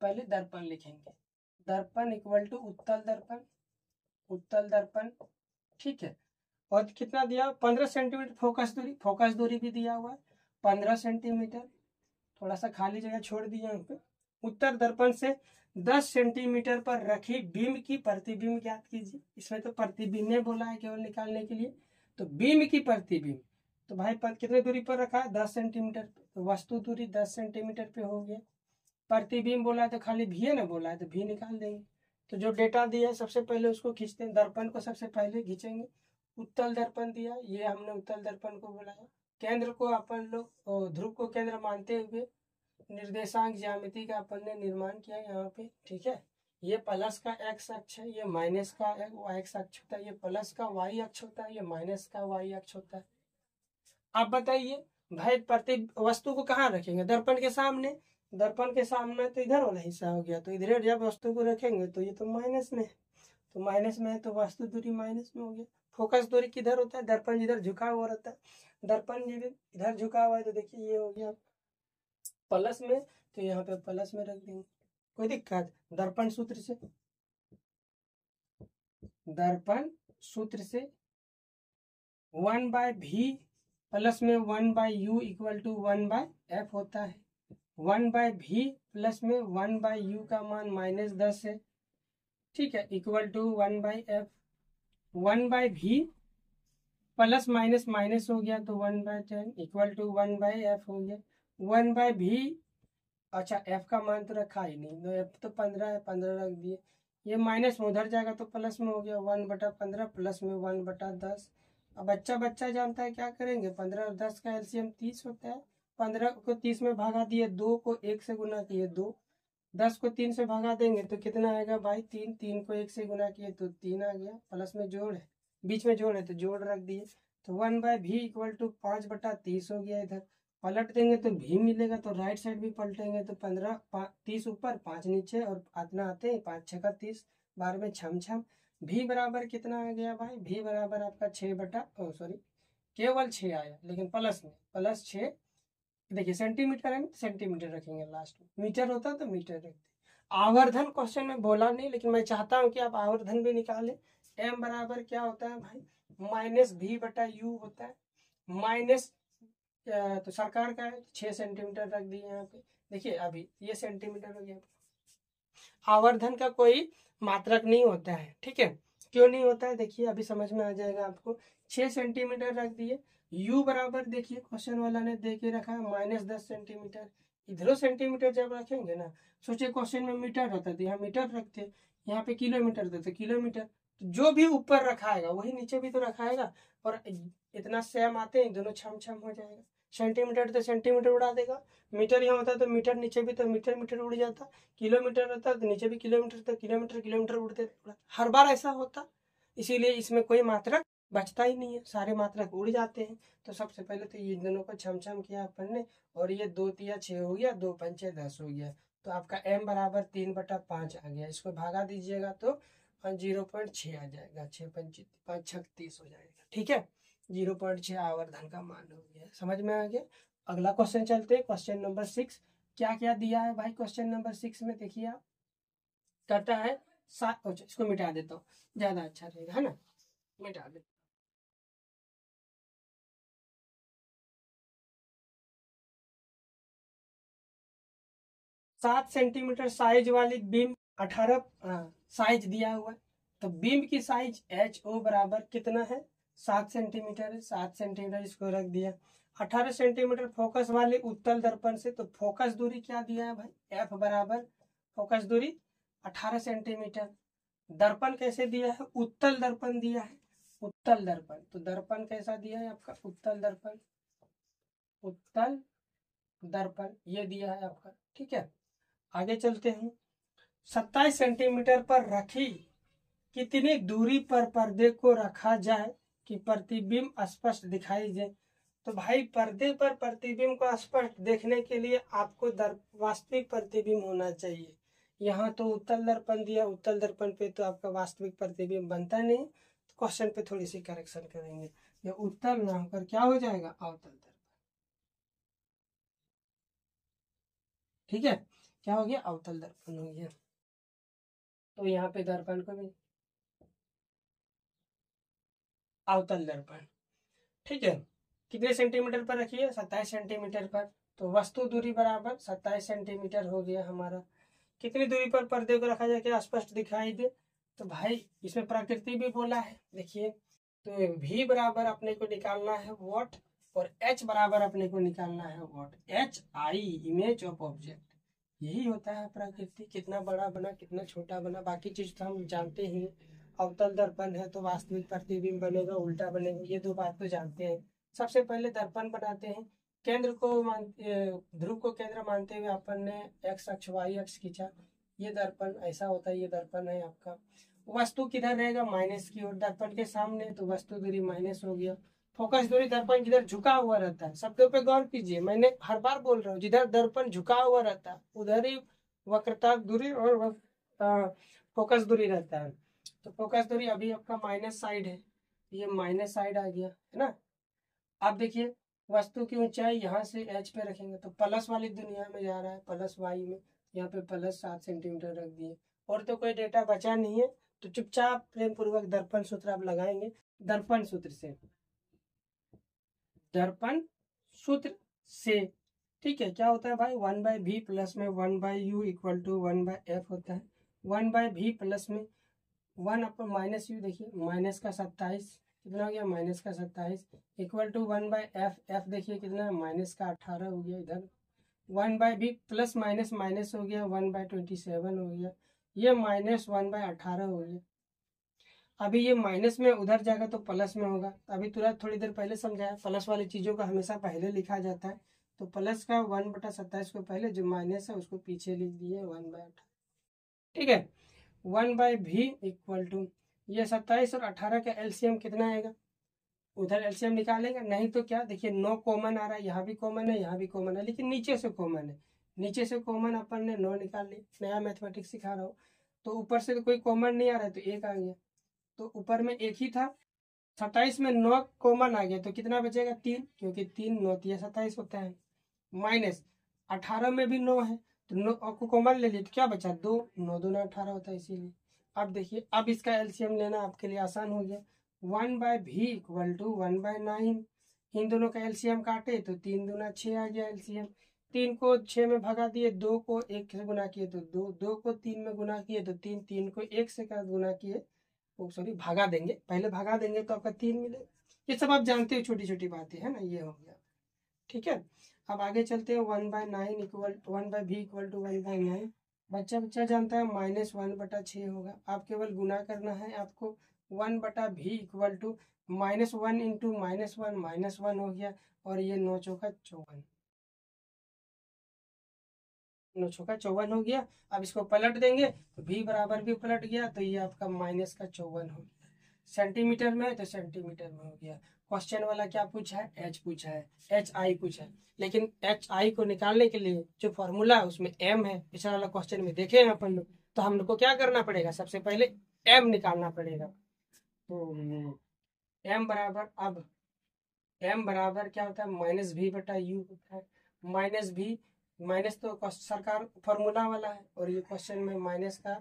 पहले दर्पण लिखेंगे, दर्पण इक्वल टू उत्तल दर्पण, उत्तल दर्पण, ठीक है। और कितना दिया, 15 सेंटीमीटर फोकस दूरी भी दिया हुआ है 15 सेंटीमीटर, थोड़ा सा खाली जगह छोड़ दिया यहाँ पे। उत्तर दर्पण से 10 सेंटीमीटर पर रखी बीम की प्रतिबिंब ज्ञात कीजिए। इसमें तो प्रतिबिंब ने बोला है केवल निकालने के लिए, तो बीम की प्रतिबिंब, तो भाई कितने दूरी पर रखा है, 10 सेंटीमीटर पे, तो वस्तु दूरी 10 सेंटीमीटर पे हो गया। प्रतिबिंब बोला है तो खाली भी ना बोला है तो भी निकाल देंगे। तो जो डेटा दिया है सबसे पहले उसको खींचते हैं, दर्पण को सबसे पहले खींचेंगे। उत्तल दर्पण दिया, ये हमने उत्तल दर्पण को बुलाया। केंद्र को अपन लोग ध्रुव को केंद्र मानते हुए निर्देशांक ज्यामिति का अपन ने निर्माण किया यहाँ पे, ठीक है। ये प्लस का एक्स अक्ष है, ये माइनस का एक्स अक्ष होता है, ये प्लस का वाई अक्ष होता है, ये माइनस का वाई अक्ष होता है। अब बताइए भाई प्रति वस्तु को कहाँ रखेंगे, दर्पण के सामने, दर्पण के सामने तो इधर वाला हिस्सा हो गया, तो इधर जब वस्तु को रखेंगे तो ये तो माइनस में है, तो माइनस में है तो वस्तु दूरी माइनस में हो गया। फोकस दूरी किधर होता है, दर्पण जिधर झुका हुआ रहता है, दर्पण इधर झुका हुआ है तो देखिए ये हो गया प्लस में, तो यहाँ पे प्लस में रख देंगे, कोई दिक्कत। दर्पण सूत्र से, दर्पण सूत्र से 1/v प्लस में 1/u इक्वल टू 1/f होता है। 1/v प्लस में 1/u का मान -10 है, ठीक है, equal to 1/f। 1/v plus minus minus हो गया तो 1/10 इक्वल टू 1/f हो गया। 1/v, अच्छा एफ का मान तो रखा ही नहीं, तो एफ तो 15 है, 15 रख दिए। ये माइनस में उधर जाएगा तो प्लस में हो गया, 1/15 प्लस में 1/10। अब बच्चा बच्चा जानता है क्या करेंगे, 15 और 10 का एलसीएम 30 होता है। 15 को 30 में भागा दिए, 2 को 1 से गुना किए 2, 10 को 3 से भागा देंगे तो कितना आएगा भाई 3, 3 को 1 से गुना किए तो 3 आ गया। प्लस में जोड़ है, बीच में जोड़ है तो जोड़ रख दिए, तो 1/v इक्वल टू 5/30 हो गया। इधर पलट देंगे तो भी मिलेगा, तो राइट साइड भी पलटेंगे तो 15, 30 ऊपर 5 नीचे और इतना आते हैं 5 6 का 30, 12 में छम छम। भी बराबर कितना आ गया भाई, भी बराबर आपका 6 केवल 6 आया, लेकिन प्लस में प्लस 6। देखिए सेंटीमीटर है, सेंटीमीटर रखेंगे लास्ट में, मीटर होता तो मीटर रखते। आवर्धन क्वेश्चन में बोला नहीं, लेकिन मैं चाहता हूँ कि आप आवर्धन भी निकालें। एम बराबर क्या होता है भाई, -v/u होता है। माइनस तो सरकार का है 6 सेंटीमीटर रख दिए यहाँ पे। देखिए अभी ये सेंटीमीटर हो गया। आवर्धन का कोई मात्रक नहीं होता है, ठीक है, क्यों नहीं होता है देखिए अभी समझ में आ जाएगा आपको। 6 सेंटीमीटर रख दिए। u बराबर देखिए क्वेश्चन वाला ने दे के रखा है -10 सेंटीमीटर। इधरों सेंटीमीटर जब रखेंगे ना, सोचिए क्वेश्चन में मीटर होता तो यहाँ मीटर रखते, यहाँ पे किलोमीटर देते किलोमीटर, तो जो भी ऊपर रखाएगा वही नीचे भी तो रखाएगा, और इतना सेम आते हैं दोनों छम छम हो जाएगा। सेंटीमीटर तो सेंटीमीटर उड़ा देगा, मीटर यहाँ होता तो मीटर नीचे भी तो मीटर मीटर उड़ जाता, किलोमीटर रहता तो नीचे भी किलोमीटर, तो किलोमीटर किलोमीटर उड़ते, हर बार ऐसा होता। इसीलिए इसमें कोई मात्रक बचता ही नहीं है, सारे मात्रक उड़ जाते हैं। तो सबसे पहले तो ये दोनों को छम छम किया अपन ने, और ये 2 तिया 6 हो गया, 2 पंचे 10 हो गया, तो आपका m बराबर 3/5 आ गया। इसको भागा दीजिएगा तो 0.6 आ जाएगा, 6 पंचे 5 36 हो जाएगा, ठीक है। 0.6 आवर्धन का मान हो गया, समझ में आ गया। अगला क्वेश्चन चलते हैं, क्वेश्चन नंबर 6। क्या क्या दिया है भाई क्वेश्चन नंबर 6 में, देखिए आप करता है अच्छा इसको मिटा देता हूँ, ज्यादा अच्छा रहेगा, है ना, मिटा देता 7 सेंटीमीटर साइज वाली बीम 18 साइज दिया हुआ है, तो बीम की साइज एच ओ बराबर कितना है, 7 सेंटीमीटर है। 7 सेंटीमीटर इसको रख दिया। 18 सेंटीमीटर फोकस वाले उत्तल दर्पण से, तो फोकस दूरी क्या दिया है भाई, एफ बराबर फोकस दूरी 18 सेंटीमीटर। दर्पण कैसे दिया है, उत्तल दर्पण दिया है, उत्तल दर्पण, तो दर्पण कैसा दिया है आपका, उत्तल दर्पण, उत्तल दर्पण ये दिया है आपका, ठीक है। आगे चलते हैं। 27 सेंटीमीटर पर रखी कितनी दूरी पर पर्दे को रखा जाए कि प्रतिबिंब स्पष्ट दिखाई दे। तो भाई पर्दे पर प्रतिबिंब को स्पष्ट देखने के लिए आपको वास्तविक प्रतिबिंब होना चाहिए। यहाँ तो उत्तल दर्पण दिया, उत्तल दर्पण पे तो आपका वास्तविक प्रतिबिंब बनता नहीं, तो क्वेश्चन पे थोड़ी सी करेक्शन करेंगे। ये उत्तल ना होकर क्या हो जाएगा, अवतल दर्पण, ठीक है। क्या हो गया, अवतल दर्पण हो गया। तो यहाँ पे दर्पण को भी अवतल दर्पण, ठीक है। कितने सेंटीमीटर पर रखिए, 27 सेंटीमीटर पर, तो वस्तु दूरी बराबर 27 सेंटीमीटर हो गया हमारा। कितनी दूरी पर पर्दे को रखा जाए कि स्पष्ट दिखाई दे, तो भाई इसमें प्रकृति भी बोला है, देखिए। तो v बराबर अपने को निकालना है वॉट, और h बराबर अपने को निकालना है what, H I image of object, यही होता है प्रकृति। कितना बड़ा बना कितना छोटा बना, बाकी चीज तो हम जानते ही। अवतल दर्पण है तो वास्तविक प्रतिबिंब बनेगा, उल्टा बनेगा, ये दो बात तो जानते हैं। सबसे पहले दर्पण बनाते हैं, केंद्र को ध्रुव को केंद्र मानते हुए अपन ने एक्स अक्ष वाई अक्ष खींचा, ये दर्पण ऐसा होता है, ये दर्पण है आपका। वस्तु किधर रहेगा, माइनस की ओर, दर्पण के सामने, तो वस्तु दूरी माइनस हो गया। फोकस दूरी दर्पण जिधर झुका हुआ रहता है, शब्दों पे गौर कीजिए, मैंने हर बार बोल रहा हूँ, जिधर दर्पण झुका हुआ रहता है उधर ही वक्रता दूरी और फोकस दूरी रहता है। तो फोकस दूरी अभी आपका माइनस साइड है, ये माइनस साइड आ गया, है ना। अब देखिए वस्तु की ऊंचाई यहाँ से एच पे रखेंगे तो प्लस वाली दुनिया में जा रहा है, प्लस वाई में, यहाँ पे प्लस 7 सेंटीमीटर रख दिए। और तो कोई डेटा बचा नहीं है, तो चुपचाप प्रेम पूर्वक दर्पण सूत्र आप लगाएंगे। दर्पण सूत्र से, दर्पण सूत्र से, ठीक है, क्या होता है भाई, 1/v प्लस में 1/u इक्वल टू 1/f होता है। 1/v प्लस में 1 अपन माइनस यू, देखिए माइनस का 27, कितना हो गया माइनस का 27, इक्वल टू 1/f, एफ देखिए कितना है माइनस का 18 हो गया। इधर 1/v प्लस माइनस माइनस हो गया, 1/27 हो गया, ये माइनस 1/18 हो गया। अभी ये माइनस में उधर जाएगा तो प्लस में होगा। अभी तुरंत थोड़ी देर पहले समझाया, प्लस वाली चीज़ों का हमेशा पहले लिखा जाता है। तो प्लस का 1/27 को पहले, जो माइनस है उसको पीछे लिख दिए 1/18, ठीक है। 1/v इक्वल टू, ये 27 और 18 का एलसीएम कितना आएगा, उधर एलसीएम निकालेगा, नहीं तो क्या, देखिए 9 कॉमन आ रहा है, यहाँ भी कॉमन है यहाँ भी कॉमन है, लेकिन नीचे से कॉमन है, नीचे से कॉमन अपन ने 9 निकाल ली। नया मैथमेटिक्स सिखा रहा हूँ। तो ऊपर से तो कोई कॉमन नहीं आ रहा है तो एक आ गया, तो ऊपर में एक ही था, 27 में 9 कॉमन आ गया तो कितना बचेगा 3, क्योंकि 3 9 27 होता है। माइनस 18 में भी 9 है तो 9 को कॉमन ले लिए तो क्या बचा 2, 9 दूना 18 होता है, इसीलिए। अब देखिए, अब इसका एलसीएम लेना आपके लिए आसान हो गया। 1/v इक्वल टू 1/9, इन दोनों का एलसीएम काटे तो 3 दूना 6 आ गया एलसीएम। 3 को 6 में भगा दिए, 2 को 1 से गुना किए तो 2, 2 को 3 में गुना किए तो 3, 3 को 1 से गुना किए, सॉरी भागा देंगे, पहले भागा देंगे तो आपका 3 मिलेगा। ये सब आप जानते हो, छोटी छोटी बातें है ना, ये हो गया, ठीक है। अब आगे चलते हैं, 1/9 इक्वल 1/v इक्वल टू 1/9, बच्चा बच्चा जानता है -1/6 होगा। आप केवल गुना करना है आपको, 1/v इक्वल टू -1 इंटू -1 -1 हो गया, और ये 9 चौका 54, 9 चौका 54 हो गया। अब इसको पलट देंगे तो v बराबर भी पलट गया, तो ये आपका -54 हो गया। सेंटीमीटर में है तो सेंटीमीटर में हो गया। क्वेश्चन वाला क्या पूछा है, एच पूछा है, एच आई पूछा है, लेकिन एच आई को निकालने के लिए जो फॉर्मूला है उसमें एम है, पिछला वाला क्वेश्चन में देखे हैं अपन लोग। तो हम लोग को क्या करना पड़ेगा, सबसे पहले एम निकालना पड़ेगा। तो एम बराबर, अब एम बराबर क्या होता है, -v/u होता है। -v, माइनस तो सरकार फॉर्मूला वाला है, और ये क्वेश्चन में माइनस का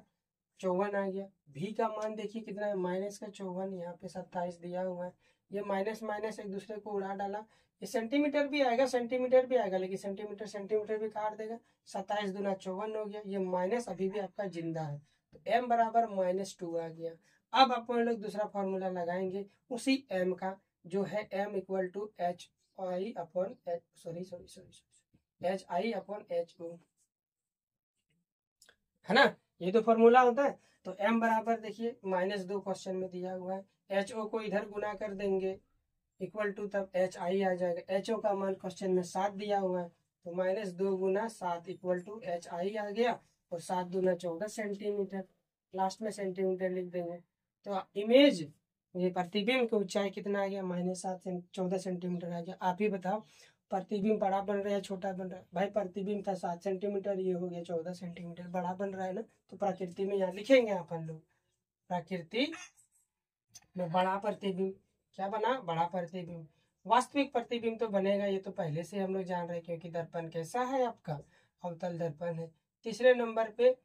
54 आ गया। भी का मान देखिए कितना है, -54, यहाँ पे 27 दिया हुआ है। ये माइनस माइनस एक दूसरे को उड़ा डाला, ये सेंटीमीटर भी आएगा, सेंटीमीटर भी आएगा, लेकिन सेंटीमीटर सेंटीमीटर भी काट देगा। 27 दूना 54 हो गया, ये माइनस अभी भी आपका जिंदा है, तो m बराबर -2 आ गया। अब अपन लोग दूसरा फॉर्मूला लगाएंगे उसी m का, जो है m equal to H I upon H, sorry sorry sorry, H I upon H O, है ना, ये तो फॉर्मूला होता है। तो m बराबर देखिए -2 क्वेश्चन में दिया हुआ है, एच ओ को इधर गुना कर देंगे इक्वल टू, तब एच आई आ जाएगा। एच ओ का मान क्वेश्चन में 7 दिया हुआ है, तो -2 गुना 7 इक्वल टू एच आई आ गया, और 7 दूना 14 सेंटीमीटर, लास्ट में सेंटीमीटर लिख देंगे। तो इमेज, ये प्रतिबिंब की ऊंचाई कितना आ गया, -7 से 14 सेंटीमीटर आ गया। आप ही बताओ प्रतिबिंब बड़ा बन रहा है छोटा बन रहा है, भाई प्रतिबिंब था 7 सेंटीमीटर, ये हो गया 14 सेंटीमीटर, बड़ा बन रहा है ना। तो प्रकृति में यहाँ लिखेंगे अपन लोग, प्रकृति में बड़ा प्रतिबिंब, क्या बना, बड़ा प्रतिबिंब। वास्तविक प्रतिबिंब तो बनेगा, ये तो पहले से हम लोग जान रहे हैं, क्योंकि दर्पण कैसा है आपका, अवतल दर्पण है। तीसरे नंबर पे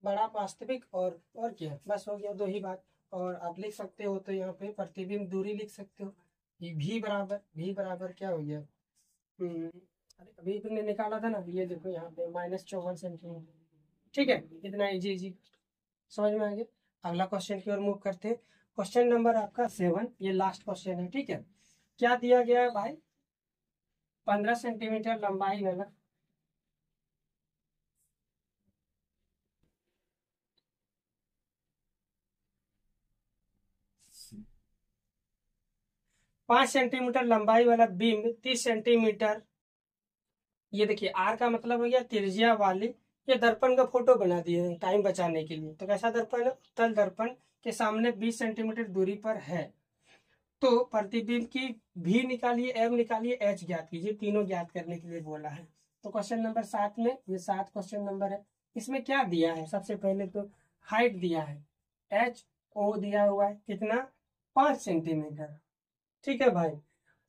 बड़ा वास्तविक, और क्या, बस हो गया 2 ही बात। और आप लिख सकते हो तो यहाँ पे प्रतिबिंब दूरी लिख सकते हो, ये भी बराबर क्या हो गया, अरे अभी तुमने निकाला था ना, ये देखो यहाँ पे -54 सेंटीमीटर, ठीक है। इतना इजी इजी समझ में आ गया। अगला क्वेश्चन की ओर मूव करते हैं। क्वेश्चन नंबर आपका 7, ये लास्ट क्वेश्चन है, ठीक है। क्या दिया गया है भाई, 15 सेंटीमीटर लंबाई वाला 5 सेंटीमीटर लंबाई वाला बिंब 30 सेंटीमीटर, ये देखिए आर का मतलब हो गया त्रिज्या वाली, ये दर्पण का फोटो बना दिए हैं टाइम बचाने के लिए। तो कैसा दर्पण है, उत्तल दर्पण के सामने 20 सेंटीमीटर दूरी पर है। तो प्रतिबिंब की भी निकालिए, एम निकालिए, एच ज्ञात कीजिए, तीनों ज्ञात करने के लिए बोला है। तो क्वेश्चन नंबर 7 में, ये 7 क्वेश्चन नंबर है, इसमें क्या दिया है, सबसे पहले तो हाइट दिया है, एच ओ दिया हुआ है कितना, 5 सेंटीमीटर, ठीक है भाई।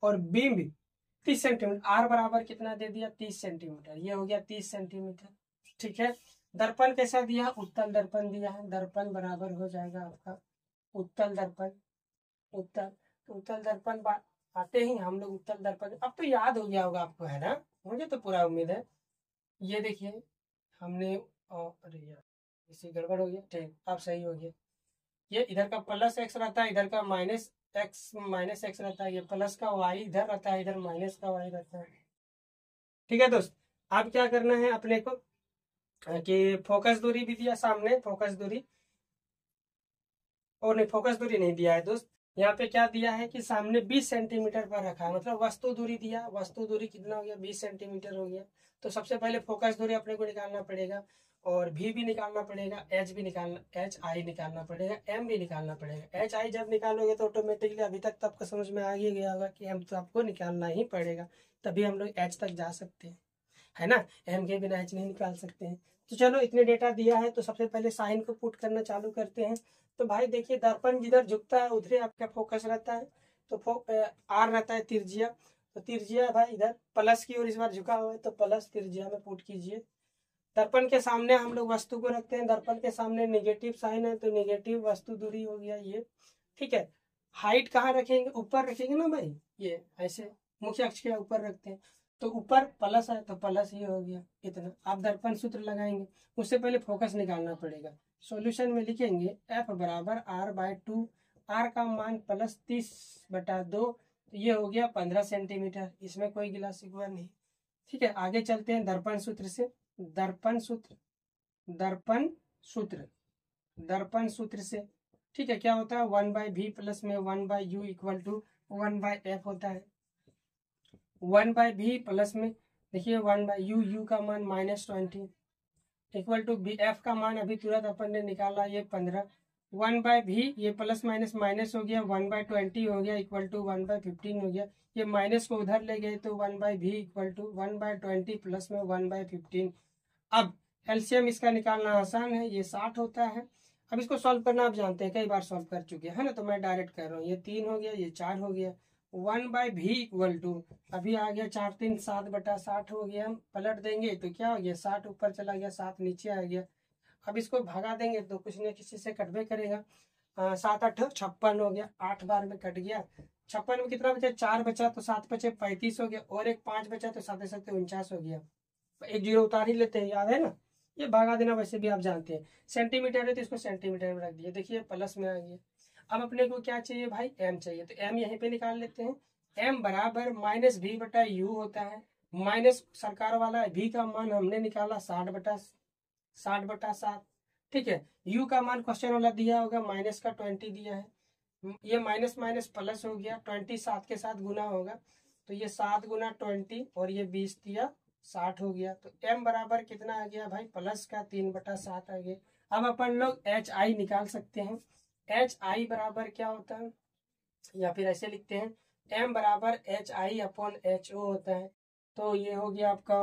और बिंब 30 सेंटीमीटर। आर बराबर कितना दे दिया 30 सेंटीमीटर, ये हो गया 30 सेंटीमीटर। ठीक है, दर्पण कैसा दिया, उत्तल दर्पण दिया है। दर्पण बराबर हो जाएगा आपका उत्तल दर्पण। उत्तल दर्पण आते ही हम लोग उत्तल दर्पण, अब तो याद हो गया होगा आपको, है ना, मुझे तो पूरा उम्मीद है। ये देखिए हमने अरे यार इसी गड़बड़ हो गया, ठीक अब सही हो गया। ये इधर का प्लस एक्स रहता है, इधर का माइनस एक्स रहता है। ये प्लस का वाई इधर रहता है, इधर माइनस का वाई रहता है। ठीक है दोस्त, अब क्या करना है अपने को कि फोकस दूरी भी दिया सामने, फोकस दूरी, और नहीं फोकस दूरी नहीं दिया है दोस्त। यहाँ पे क्या दिया है कि सामने 20 सेंटीमीटर पर रखा है, मतलब वस्तु दूरी दिया। वस्तु दूरी कितना हो गया 20 सेंटीमीटर हो गया। तो सबसे पहले फोकस दूरी अपने को निकालना पड़ेगा, और भी निकालना पड़ेगा, एच भी निकालना, एच आई निकालना पड़ेगा, एम भी निकालना पड़ेगा। एच आई जब निकालोगे तो ऑटोमेटिकली, अभी तक तो आपको समझ में आ ही गया होगा कि एम तो आपको निकालना ही पड़ेगा, तभी हम लोग एच तक जा सकते हैं, है ना। एम के बिना एच नहीं निकाल सकते हैं। तो चलो इतने डेटा दिया है, तो सबसे पहले साइन को पुट करना चालू करते हैं। तो भाई देखिए दर्पण जिधर झुकता है उधर आपका फोकस रहता है, तो आर रहता है त्रिज्या। तो त्रिज्या भाई इधर प्लस की ओर इस बार झुका हुआ है, तो प्लस त्रिज्या में पुट कीजिए। दर्पण के सामने हम लोग वस्तु को रखते हैं, दर्पण के सामने नेगेटिव साइन है, तो नेगेटिव वस्तु दूरी हो गया ये। ठीक है, हाइट कहाँ रखेंगे, ऊपर रखेंगे ना भाई, ये ऐसे मुख्य अक्ष के ऊपर रखते हैं, तो ऊपर प्लस है तो प्लस ये हो गया इतना। आप दर्पण सूत्र लगाएंगे, उससे पहले फोकस निकालना पड़ेगा। सॉल्यूशन में लिखेंगे एफ बराबर आर बाय 2, आर का मान प्लस 30/2, तो ये हो गया 15 सेंटीमीटर। इसमें कोई गिला शिकवा नहीं। ठीक है, आगे चलते हैं दर्पण सूत्र से। दर्पण सूत्र दर्पण सूत्र दर्पण सूत्र से, ठीक है, क्या होता है 1/v प्लस में 1/u इक्वल टू 1/f होता है। 1/v प्लस में देखिए 1/u, u का मान -20 इक्वल टू बी, एफ का मान अभी तुरंत अपन ने निकाला ये 15। 1/v ये प्लस माइनस माइनस हो गया, 1/20 हो गया इक्वल टू 1/15 हो गया। ये माइनस को उधर ले गए तो 1/v इक्वल टू 1/20 प्लस में 1/15। अब एलसीएम इसका निकालना आसान है, ये 60 होता है। अब इसको सॉल्व करना आप जानते हैं, कई बार सॉल्व कर चुके हैं, है ना, तो मैं डायरेक्ट कर रहा हूँ। ये 3 हो गया, ये 4 हो गया। 1/v इक्वल टू, अभी आ गया 4 3 7/60 हो गया। हम पलट देंगे तो क्या हो गया, 60 ऊपर चला गया, 7 नीचे आ गया। अब इसको भगा देंगे तो कुछ न किसी से कटवे करेगा। 7 8 56 हो गया, 8 बार में कट गया। 56 में कितना बचा, 4 बचा, तो 7 बचे 35 हो गया, और एक 5 बचा तो 7 7 49 हो गया। एक जीरो उतार ही लेते हैं, याद है ना, ये भागा देना वैसे भी आप जानते हैं। सेंटीमीटर है तो इसको सेंटीमीटर में रख दिए, देखिए प्लस में आ गया। अब अपने को क्या चाहिए भाई, एम चाहिए, तो एम यहीं पे निकाल लेते हैं। एम बराबर -v/u होता है, माइनस सरकार वाला है। v का मान हमने निकाला 60/7। ठीक है, u का मान क्वेश्चन वाला दिया होगा, माइनस का 20 दिया है, ये माइनस माइनस प्लस हो गया, 20 7 के साथ गुना होगा, तो ये 7 गुना 20 और ये 20 दिया 60 हो गया। तो m बराबर कितना आ गया भाई, प्लस का 3/7 आ गया। अब अपन लोग एच आई निकाल सकते हैं। एच आई बराबर क्या होता है, या फिर ऐसे लिखते हैं, m बराबर H I upon H O होता है। तो ये हो गया आपका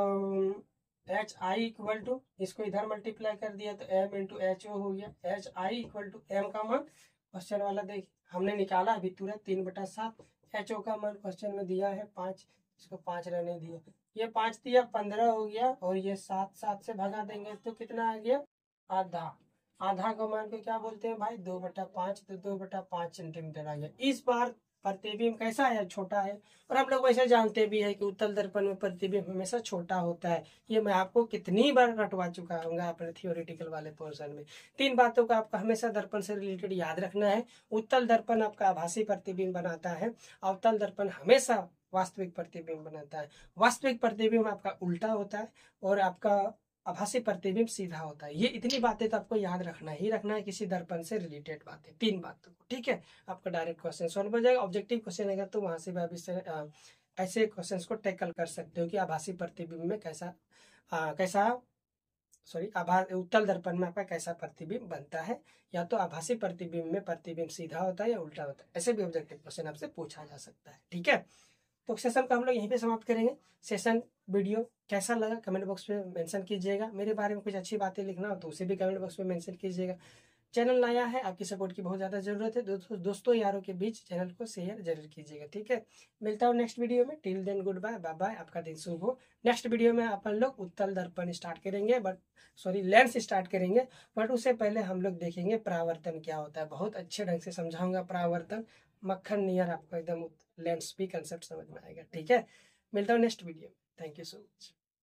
एच आई इक्वल टू, इसको इधर मल्टीप्लाई कर दिया तो m इंटू एच ओ हो गया। H I equal to m का मान क्वेश्चन वाला देख हमने निकाला अभी तुरंत 3/7। एच ओ का मान क्वेश्चन में दिया है 5, इसको 5 रहने दिया, ये 5 दिया 15 हो गया, और ये 7 7 से भगा देंगे तो कितना आ गया, आधा। आधा को मान को क्या बोलते हैं भाई, 2/5, तो 2/5 सेंटीमीटर आ गया। इस बार प्रतिबिंब कैसा है, छोटा है। और आप लोग वैसे जानते भी है कि उत्तल दर्पण में प्रतिबिंब हमेशा छोटा होता है। ये मैं आपको कितनी बार रटवा चुका हूँ अपने थियोरेटिकल वाले पोर्शन में। 3 बातों का आपका हमेशा दर्पण से रिलेटेड याद रखना है। उत्तल दर्पण आपका आभासी प्रतिबिंब बनाता है, अवतल दर्पण हमेशा वास्तविक प्रतिबिंब बनाता है। वास्तविक प्रतिबिंब आपका उल्टा होता है, और आपका आभासी प्रतिबिंब सीधा होता है। ये इतनी बातें तो आपको याद रखना ही रखना है, किसी दर्पण से रिलेटेड बातें, 3 बातों को। ठीक है, आपका डायरेक्ट क्वेश्चन सॉल्व हो जाएगा। ऑब्जेक्टिव क्वेश्चन आएगा तो वहां से भी आप इससे ऐसे क्वेश्चंस को टैकल कर सकते हो कि आभासी प्रतिबिंब में उत्तल दर्पण में आपका कैसा प्रतिबिंब बनता है, या तो आभासी प्रतिबिंब में प्रतिबिंब सीधा होता है या उल्टा होता है। ऐसे भी ऑब्जेक्टिव क्वेश्चन आपसे पूछा जा सकता है। ठीक है, तो सेशन को हम लोग यहीं पे समाप्त करेंगे। सेशन वीडियो कैसा लगा कमेंट बॉक्स में मेंशन कीजिएगा। मेरे बारे में कुछ अच्छी बातें लिखना हो तो उसे भी कमेंट बॉक्स में मेंशन कीजिएगा। चैनल नया है, आपकी सपोर्ट की बहुत ज़्यादा ज़रूरत है। दोस्तों यारों के बीच चैनल को शेयर जरूर कीजिएगा, ठीक है। मिलता हूँ नेक्स्ट वीडियो में। Till then good bye, bye bye, आपका दिन शुभ हो। नेक्स्ट वीडियो में अपन लोग उत्तल दर्पण स्टार्ट करेंगे, लेंस स्टार्ट करेंगे, बट उससे पहले हम लोग देखेंगे परावर्तन क्या होता है। बहुत अच्छे ढंग से समझाऊंगा परावर्तन, मक्खन नियर आपको एकदम लेंस भी कंसेप्ट समझ में आएगा, ठीक है। मिलता हूँ नेक्स्ट वीडियो में। Thank you so much.